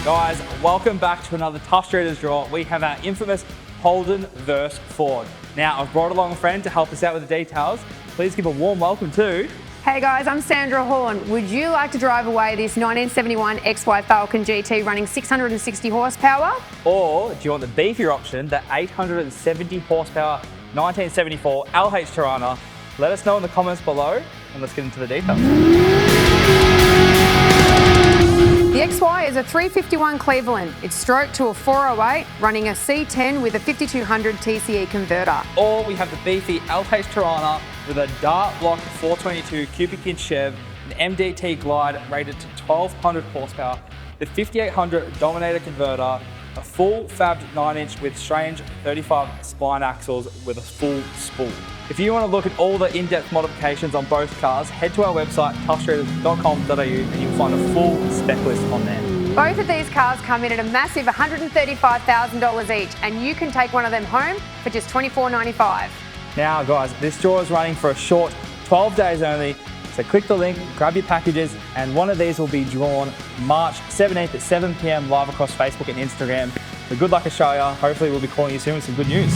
Guys, welcome back to another Tuff Streeters draw. We have our infamous Holden versus Ford. Now, I've brought along a friend to help us out with the details. Please give a warm welcome to... Hey guys, I'm Sandra Horn. Would you like to drive away this 1971 XY Falcon GT running 660 horsepower? Or do you want the beefier option, the 870 horsepower 1974 LH Torana? Let us know in the comments below and let's get into the details. The XY is a 351 Cleveland. It's stroked to a 408, running a C10 with a 5200 TCE converter. Or we have the beefy LH Torana with a dart block 422 cubic inch Chev, an MDT Glide rated to 1200 horsepower, the 5800 Dominator converter, a full fabbed 9-inch with strange 35 spline axles with a full spool. If you want to look at all the in-depth modifications on both cars, head to our website tuffstreeters.com.au and you'll find a full spec list on there. Both of these cars come in at a massive $135,000 each, and you can take one of them home for just $24.95. Now guys, this draw is running for a short 12 days only, so click the link, grab your packages, and one of these will be drawn March 17th at 7 PM live across Facebook and Instagram. So good luck Australia, hopefully we'll be calling you soon with some good news.